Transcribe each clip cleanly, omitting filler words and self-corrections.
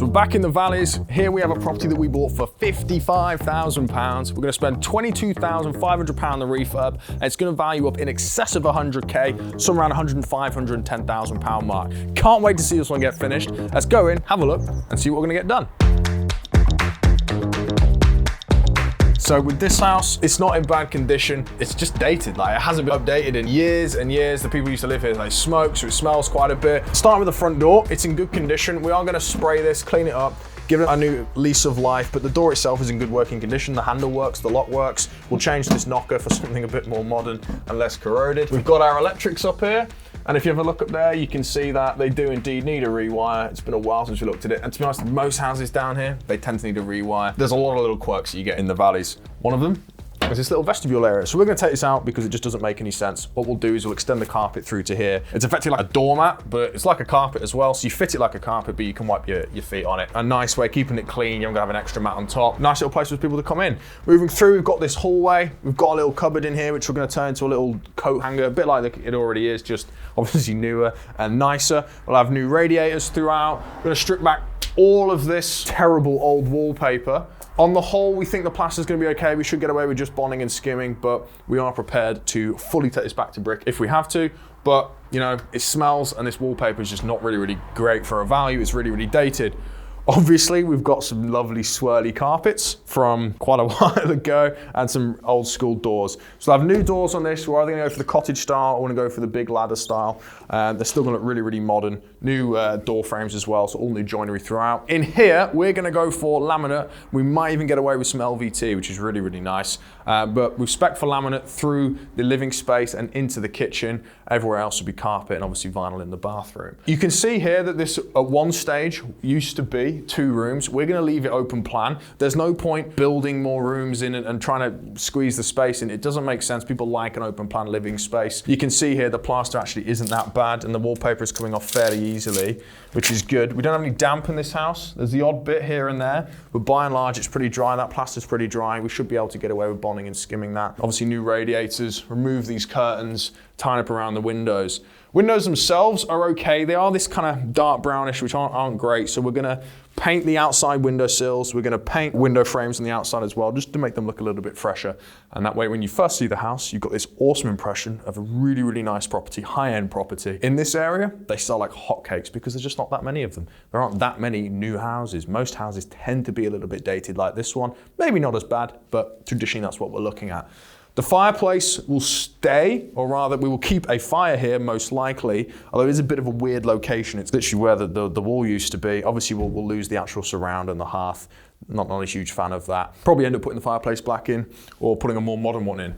So we're back in the valleys. Here we have a property that we bought for £55,000. We're going to spend £22,500 on the refurb, and it's going to value up in excess of 100k, somewhere around £105,000 mark. Can't wait to see this one get finished. Let's go in, have a look, and see what we're going to get done. So with this house, it's not in bad condition. It's just dated. Like, it hasn't been updated in years and years. The people who used to live here, they smoke, so it smells quite a bit. Starting with the front door, it's in good condition. We are gonna spray this, clean it up, give it a new lease of life, but the door itself is in good working condition. The handle works, the lock works. We'll change this knocker for something a bit more modern and less corroded. We've got our electrics up here. And if you have a look up there, you can see that they do indeed need a rewire. It's been a while since we looked at it. And to be honest, most houses down here, they tend to need a rewire. There's a lot of little quirks that you get in the valleys. One of them is this little vestibule area. So we're gonna take this out because it just doesn't make any sense. What we'll do is we'll extend the carpet through to here. It's effectively like a doormat, but it's like a carpet as well. So you fit it like a carpet, but you can wipe your feet on it. A nice way, keeping it clean. You're gonna have an extra mat on top. Nice little place for people to come in. Moving through, we've got this hallway. We've got a little cupboard in here, which we're gonna turn into a little coat hanger, a bit like it already is, just obviously newer and nicer. We'll have new radiators throughout. We're gonna strip back all of this terrible old wallpaper. On the whole, we think the plaster's gonna be okay. We should get away with just bonding and skimming, but we are prepared to fully take this back to brick if we have to. But, you know, it smells and this wallpaper is just not really great for a value. It's really dated. Obviously, we've got some lovely swirly carpets from quite a while ago and some old school doors. So I have new doors on this. We're either gonna go for the cottage style or we're gonna go for the big ladder style. They're still gonna look really modern. New door frames as well, so all new joinery throughout. In here, we're gonna go for laminate. We might even get away with some LVT, which is really nice. But we've spec'd for laminate through the living space and into the kitchen. Everywhere else will be carpet and obviously vinyl in the bathroom. You can see here that this at one stage used to be 2 rooms. We're gonna leave it open plan. There's no point building more rooms in it and trying to squeeze the space in. It doesn't make sense. People like an open plan living space. You can see here the plaster actually isn't that bad and the wallpaper is coming off fairly easily, which is good. We don't have any damp in this house. There's the odd bit here and there, but by and large it's pretty dry. That plaster's pretty dry. We should be able to get away with bonding and skimming that. Obviously new radiators, remove these curtains, tie up around the windows. Windows themselves are okay. They are this kind of dark brownish, which aren't great. So we're gonna paint the outside window sills. We're gonna paint window frames on the outside as well, just to make them look a little bit fresher. And that way, when you first see the house, you've got this awesome impression of a really nice property, high-end property. In this area, they sell like hotcakes because there's just not that many of them. There aren't that many new houses. Most houses tend to be a little bit dated like this one. Maybe not as bad, but traditionally that's what we're looking at. The fireplace will stay, or rather we will keep a fire here most likely, although it is a bit of a weird location. It's literally where the wall used to be. Obviously we'll lose the actual surround and the hearth. Not a huge fan of that. Probably end up putting the fireplace black in or putting a more modern one in.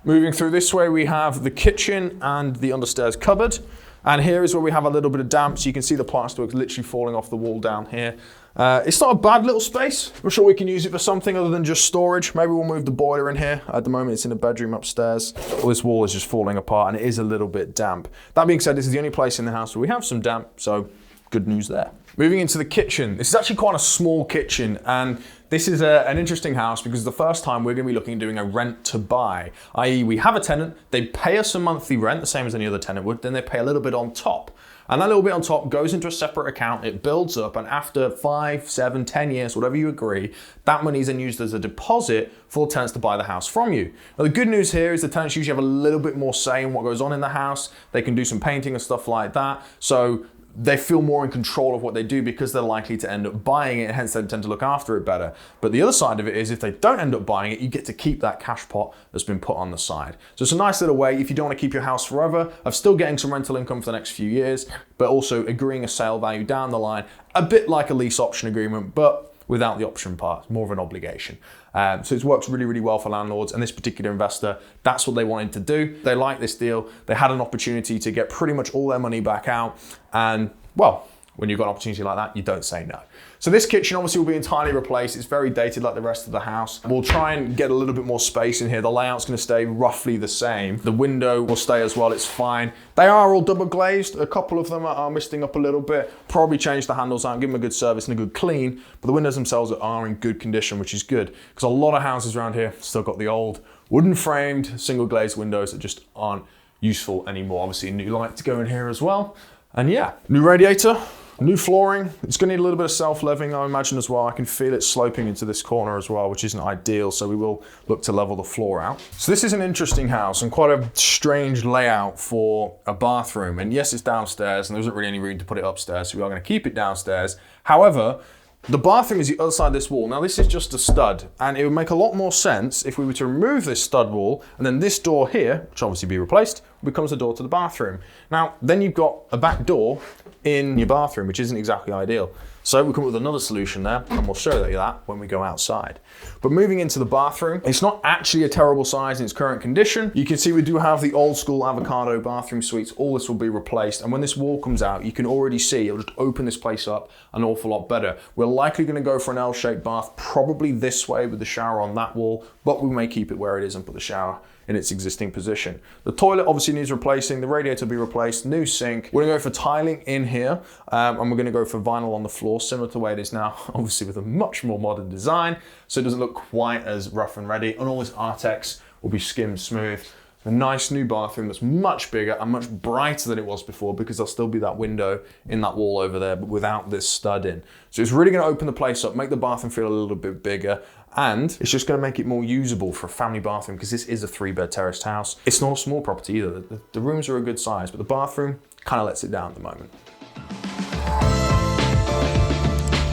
Moving through this way, we have the kitchen and the understairs cupboard. And here is where we have a little bit of damp, so you can see the plasterwork literally falling off the wall down here. It's not a bad little space. I'm sure we can use it for something other than just storage. Maybe we'll move the boiler in here. At the moment, it's in a bedroom upstairs. Well, this wall is just falling apart and it is a little bit damp. That being said, this is the only place in the house where we have some damp, so good news there. Moving into the kitchen. This is actually quite a small kitchen, and this is an interesting house because the first time we're gonna be looking at doing a rent to buy, i.e. we have a tenant, they pay us a monthly rent, the same as any other tenant would, then they pay a little bit on top. And that little bit on top goes into a separate account, it builds up, and after 5, 7, 10 years, whatever you agree, that money is then used as a deposit for tenants to buy the house from you. Now the good news here is the tenants usually have a little bit more say in what goes on in the house. They can do some painting and stuff like that. So they feel more in control of what they do because they're likely to end up buying it, and hence they tend to look after it better. But the other side of it is if they don't end up buying it, you get to keep that cash pot that's been put on the side. So it's a nice little way, if you don't want to keep your house forever, of still getting some rental income for the next few years, but also agreeing a sale value down the line, a bit like a lease option agreement, but without the option part, more of an obligation. So it works really well for landlords, and this particular investor, that's what they wanted to do. They liked this deal. They had an opportunity to get pretty much all their money back out, and well, when you've got an opportunity like that, you don't say no. So this kitchen obviously will be entirely replaced. It's very dated like the rest of the house. We'll try and get a little bit more space in here. The layout's gonna stay roughly the same. The window will stay as well, it's fine. They are all double glazed. A couple of them are misting up a little bit. Probably change the handles out, give them a good service and a good clean, but the windows themselves are in good condition, which is good, because a lot of houses around here still got the old wooden framed single glazed windows that just aren't useful anymore. Obviously a new light to go in here as well. And yeah, new radiator. New flooring, it's gonna need a little bit of self-leveling, I imagine as well. I can feel it sloping into this corner as well, which isn't ideal, so we will look to level the floor out. So this is an interesting house and quite a strange layout for a bathroom. And yes, it's downstairs and there isn't really any room to put it upstairs, so we are gonna keep it downstairs. However, the bathroom is the other side of this wall. Now this is just a stud, and it would make a lot more sense if we were to remove this stud wall, and then this door here, which obviously be replaced, becomes the door to the bathroom. Now, then you've got a back door in your bathroom, which isn't exactly ideal. So we come up with another solution there, and we'll show you that when we go outside. But moving into the bathroom, it's not actually a terrible size in its current condition. You can see we do have the old school avocado bathroom suites. All this will be replaced. And when this wall comes out, you can already see it'll just open this place up an awful lot better. We're likely gonna go for an L-shaped bath, probably this way with the shower on that wall, but we may keep it where it is and put the shower in its existing position. The toilet obviously needs replacing, the radiator will be replaced, new sink. We're gonna go for tiling in here, and we're gonna go for vinyl on the floor, similar to the way it is now, obviously with a much more modern design, so it doesn't look quite as rough and ready. And all this Artex will be skimmed smooth. A nice new bathroom that's much bigger and much brighter than it was before, because there'll still be that window in that wall over there, but without this stud in. So it's really gonna open the place up, make the bathroom feel a little bit bigger, and it's just gonna make it more usable for a family bathroom, because this is a 3-bed terraced house. It's not a small property either. The rooms are a good size, but the bathroom kind of lets it down at the moment.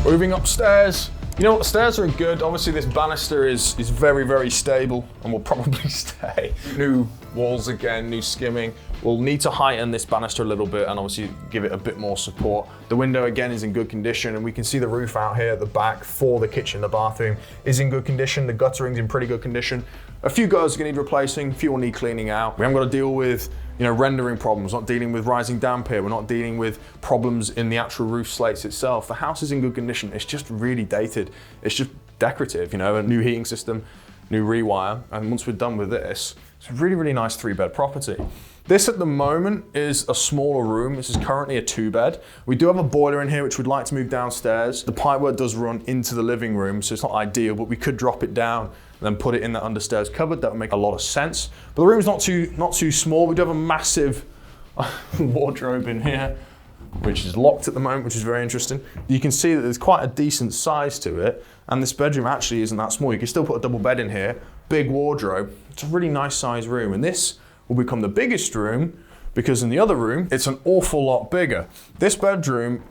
Moving upstairs. You know what, the stairs are good. Obviously this banister is very, very stable and will probably stay. New walls again, new skimming. We'll need to heighten this banister a little bit and obviously give it a bit more support. The window again is in good condition, and we can see the roof out here at the back for the kitchen. The bathroom is in good condition. The guttering's in pretty good condition. A few gutters are gonna need replacing, a few will need cleaning out. We haven't got to deal with rendering problems, not dealing with rising damp here. We're not dealing with problems in the actual roof slates itself. The house is in good condition. It's just really dated. It's just decorative, a new heating system, new rewire. And once we're done with this, it's a really, really nice 3-bed property. This at the moment is a smaller room. This is currently a 2-bed. We do have a boiler in here, which we'd like to move downstairs. The pipework does run into the living room, so it's not ideal, but we could drop it down and then put it in that understairs cupboard. That would make a lot of sense. But the room's not too small. We do have a massive wardrobe in here, which is locked at the moment, which is very interesting. You can see that there's quite a decent size to it, and this bedroom actually isn't that small. You can still put a double bed in here, big wardrobe. It's a really nice size room, and this will become the biggest room because in the other room, it's an awful lot bigger. This bedroom,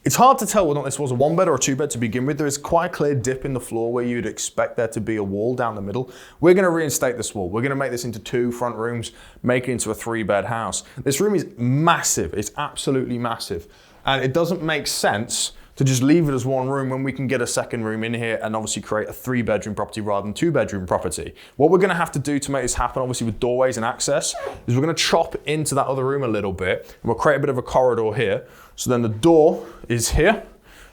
it's hard to tell whether or not this was a 1-bed or a 2-bed to begin with. There is quite a clear dip in the floor where you'd expect there to be a wall down the middle. We're gonna reinstate this wall. We're gonna make this into 2 front rooms, make it into a 3-bed house. This room is massive, it's absolutely massive. And it doesn't make sense to just leave it as 1 room when we can get a 2nd room in here and obviously create a 3-bedroom property rather than 2-bedroom property. What we're gonna have to do to make this happen, obviously with doorways and access, is we're gonna chop into that other room a little bit, and we'll create a bit of a corridor here. So then the door is here.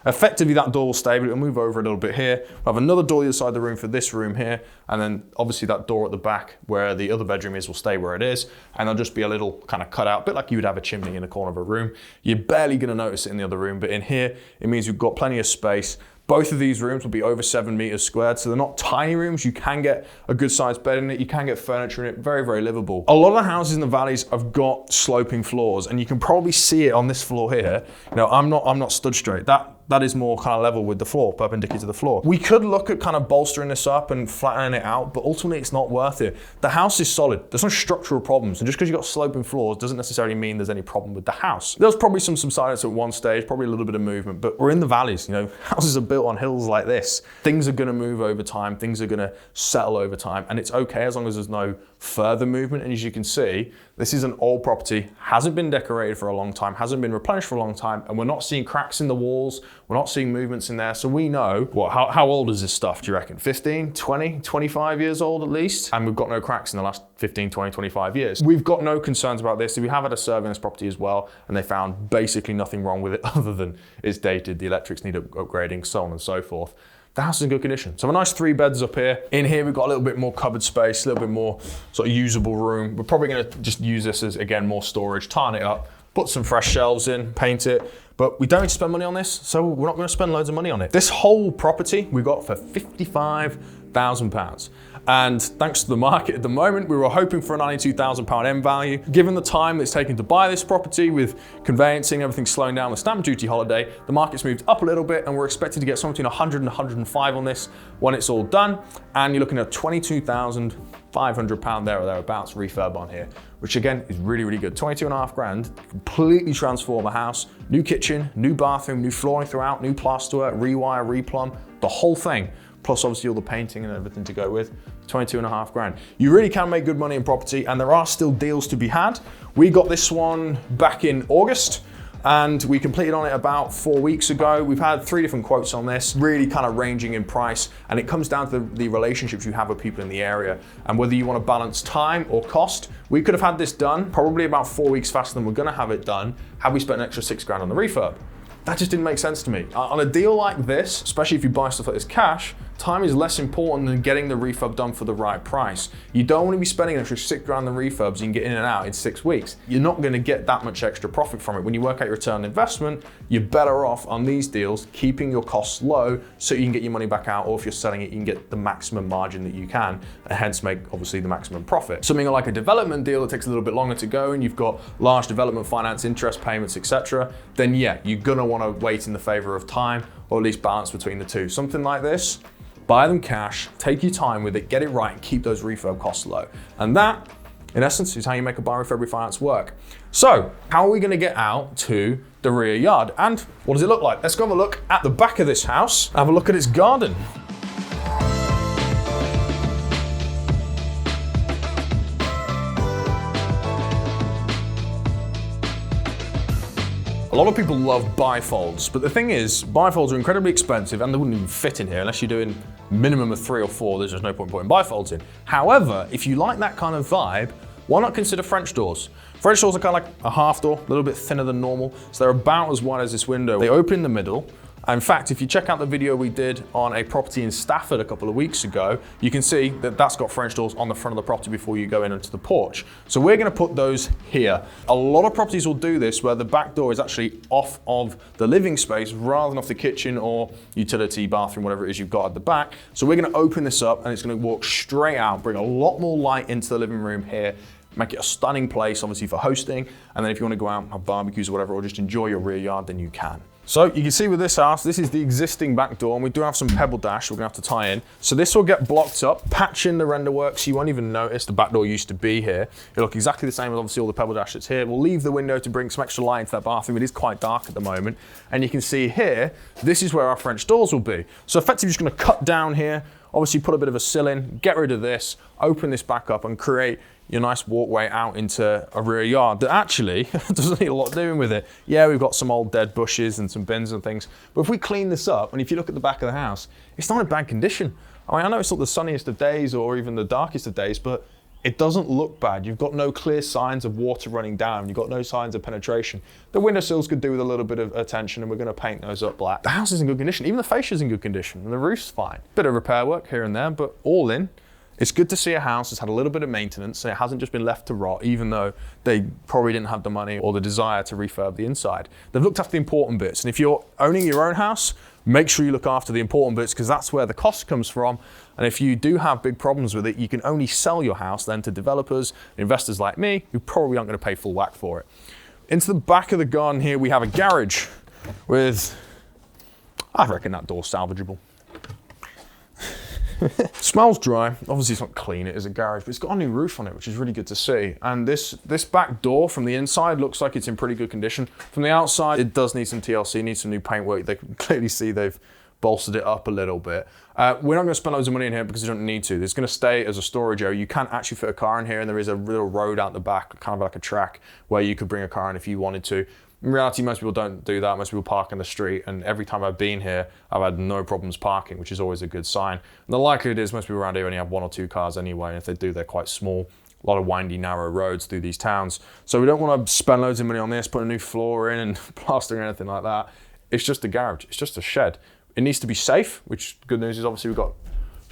Effectively that door will stay, but it'll move over a little bit here. We'll have another door the other side of the room for this room here, and then obviously that door at the back where the other bedroom is will stay where it is, and there'll just be a little kind of cut out, a bit like you would have a chimney in the corner of a room. You're barely gonna notice it in the other room, but in here, it means we've got plenty of space. Both of these rooms will be over 7 meters squared, so they're not tiny rooms. You can get a good sized bed in it, you can get furniture in it, very, very livable. A lot of the houses in the valleys have got sloping floors, and you can probably see it on this floor here. I'm not stud straight. That is more kind of level with the floor, perpendicular to the floor. We could look at kind of bolstering this up and flattening it out, but ultimately it's not worth it. The house is solid. There's no structural problems, and just because you've got sloping floors doesn't necessarily mean there's any problem with the house. There's probably some subsidence at one stage, probably a little bit of movement, but we're in the valleys. Houses are built on hills like this. Things are gonna move over time, things are gonna settle over time, and it's okay as long as there's no further movement. And as you can see, this is an old property, hasn't been decorated for a long time, hasn't been replenished for a long time, and we're not seeing cracks in the walls, we're not seeing movements in there, so we know, how old is this stuff, do you reckon? 15, 20, 25 years old at least? And we've got no cracks in the last 15, 20, 25 years. We've got no concerns about this. We have had a survey on this property as well, and they found basically nothing wrong with it other than it's dated, the electrics need upgrading, so on and so forth. The house is in good condition. So a nice 3 beds up here. In here, we've got a little bit more cupboard space, a little bit more sort of usable room. We're probably gonna just use this as, again, more storage, tighten it up, put some fresh shelves in, paint it, but we don't need to spend money on this, so we're not gonna spend loads of money on it. This whole property we got for £55,000. And thanks to the market at the moment, we were hoping for a £92,000 end value. Given the time it's taken to buy this property with conveyancing, everything slowing down, the stamp duty holiday, the market's moved up a little bit and we're expected to get somewhere between 100 and 105 on this when it's all done. And you're looking at £22,500 there or thereabouts refurb on here, which again is really, really good. 22.5 grand, completely transform a house. New kitchen, new bathroom, new flooring throughout, new plasterwork, rewire, replumb, the whole thing. Plus obviously all the painting and everything to go with, 22.5 grand. You really can make good money in property and there are still deals to be had. We got this one back in August and we completed on it about 4 weeks ago. We've had 3 different quotes on this, really kind of ranging in price, and it comes down to the relationships you have with people in the area and whether you want to balance time or cost. We could have had this done probably about 4 weeks faster than we're gonna have it done had we spent an extra 6 grand on the refurb. That just didn't make sense to me. On a deal like this, especially if you buy stuff like this cash, time is less important than getting the refurb done for the right price. You don't want to be spending an extra 6 grand on refurbs you can get in and out in 6 weeks. You're not going to get that much extra profit from it. When you work out your return on investment, you're better off on these deals keeping your costs low so you can get your money back out, or if you're selling it, you can get the maximum margin that you can, and hence make obviously the maximum profit. Something like a development deal that takes a little bit longer to go and you've got large development finance, interest payments, etc., then yeah, you're going to want to weight in the favor of time, or at least balance between the two. Something like this, buy them cash, take your time with it, get it right, and keep those refurb costs low. And that, in essence, is how you make a buy refurb refinance work. So, how are we gonna get out to the rear yard? And what does it look like? Let's go have a look at the back of this house, have a look at its garden. A lot of people love bifolds, but the thing is, bifolds are incredibly expensive and they wouldn't even fit in here unless you're doing minimum of 3 or 4, there's just no point putting bifolds in. However, if you like that kind of vibe, why not consider French doors? French doors are kind of like a half door, a little bit thinner than normal, so they're about as wide as this window. They open in the middle. In fact, if you check out the video we did on a property in Stafford a couple of weeks ago, you can see that that's got French doors on the front of the property before you go in onto the porch. So we're gonna put those here. A lot of properties will do this where the back door is actually off of the living space rather than off the kitchen or utility, bathroom, whatever it is you've got at the back. So we're gonna open this up and it's gonna walk straight out, bring a lot more light into the living room here, make it a stunning place, obviously for hosting. And then if you wanna go out and have barbecues or whatever, or just enjoy your rear yard, then you can. So you can see with this house, this is the existing back door, and we do have some pebble dash we're gonna have to tie in. So this will get blocked up, patch in the render work, so you won't even notice the back door used to be here. It'll look exactly the same as obviously all the pebble dash that's here. We'll leave the window to bring some extra light into that bathroom. It is quite dark at the moment. And you can see here, this is where our French doors will be. So effectively just gonna cut down here, obviously put a bit of a sill in, get rid of this, open this back up and create your nice walkway out into a rear yard that actually doesn't need a lot doing with it. Yeah, we've got some old dead bushes and some bins and things, but if we clean this up, and if you look at the back of the house, it's not in bad condition. I mean, I know it's not the sunniest of days or even the darkest of days, but it doesn't look bad. You've got no clear signs of water running down. You've got no signs of penetration. The windowsills could do with a little bit of attention and we're gonna paint those up black. The house is in good condition. Even the fascia's in good condition and the roof's fine. Bit of repair work here and there, but all in, it's good to see a house that's had a little bit of maintenance, so it hasn't just been left to rot, even though they probably didn't have the money or the desire to refurb the inside. They've looked after the important bits, and if you're owning your own house, make sure you look after the important bits because that's where the cost comes from. And if you do have big problems with it, you can only sell your house then to developers, investors like me, who probably aren't going to pay full whack for it. Into the back of the garden here, we have a garage with, I reckon that door's salvageable. Smells dry. Obviously it's not clean, it is a garage, but it's got a new roof on it, which is really good to see. And this back door from the inside looks like it's in pretty good condition. From the outside, it does need some TLC, needs some new paintwork. They can clearly see they've bolstered it up a little bit. We're not gonna spend loads of money in here because you don't need to. It's gonna stay as a storage area. You can actually fit a car in here and there is a little road out the back, kind of like a track where you could bring a car in if you wanted to. In reality, most people don't do that. Most people park in the street, and every time I've been here, I've had no problems parking, which is always a good sign. And the likelihood is most people around here only have 1 or 2 cars anyway, and if they do, they're quite small. A lot of windy, narrow roads through these towns. So we don't want to spend loads of money on this, put a new floor in and plastering or anything like that. It's just a garage, it's just a shed. It needs to be safe, which good news is obviously we've got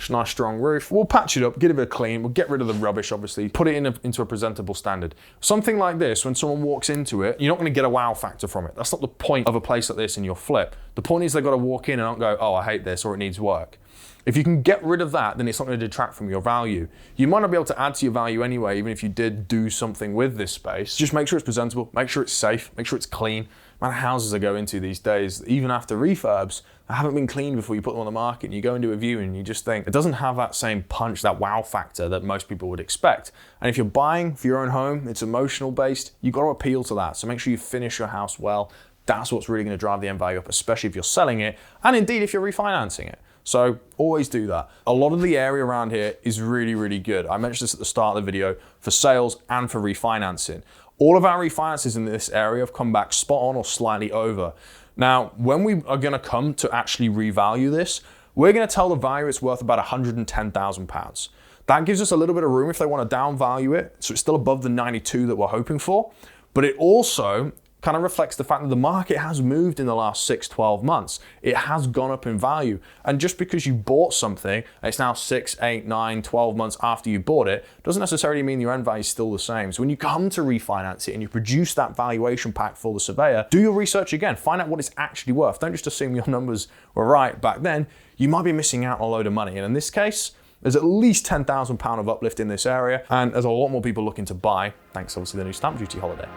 nice strong roof. We'll patch it up, give it a clean, we'll get rid of the rubbish obviously, put it into a presentable standard. Something like this, when someone walks into it, you're not gonna get a wow factor from it. That's not the point of a place like this in your flip. The point is they've got to walk in and not go, oh, I hate this or it needs work. If you can get rid of that, then it's not going to detract from your value. You might not be able to add to your value anyway, even if you did do something with this space. Just make sure it's presentable, make sure it's safe, make sure it's clean. Man, houses I go into these days, even after refurbs, they haven't been cleaned before you put them on the market, and you go into a view and you just think, it doesn't have that same punch, that wow factor that most people would expect. And if you're buying for your own home, it's emotional based, you've got to appeal to that. So make sure you finish your house well. That's what's really going to drive the end value up, especially if you're selling it, and indeed if you're refinancing it. So always do that. A lot of the area around here is really, really good. I mentioned this at the start of the video for sales and for refinancing. All of our refinances in this area have come back spot on or slightly over. Now, when we are going to come to actually revalue this, we're going to tell the buyer it's worth about £110,000. That gives us a little bit of room if they want to downvalue it, so it's still above the 92 that we're hoping for, but it also kind of reflects the fact that the market has moved in the last 6-12 months. It has gone up in value. And just because you bought something, and it's now 6, 8, 9, 12 months after you bought it, doesn't necessarily mean your end value is still the same. So when you come to refinance it and you produce that valuation pack for the surveyor, do your research again, find out what it's actually worth. Don't just assume your numbers were right back then. You might be missing out on a load of money. And in this case, there's at least £10,000 of uplift in this area, and there's a lot more people looking to buy, thanks obviously to the new stamp duty holiday.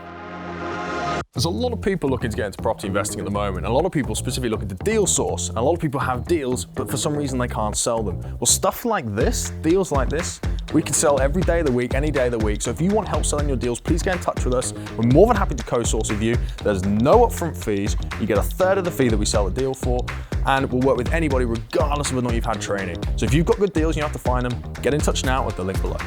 There's a lot of people looking to get into property investing at the moment. A lot of people specifically looking to deal source. And a lot of people have deals, but for some reason they can't sell them. Well, stuff like this, deals like this, we can sell every day of the week, any day of the week. So if you want help selling your deals, please get in touch with us. We're more than happy to co-source with you. There's no upfront fees. You get a third of the fee that we sell the deal for, and we'll work with anybody regardless of whether or not you've had training. So if you've got good deals and you have to find them, get in touch now at the link below.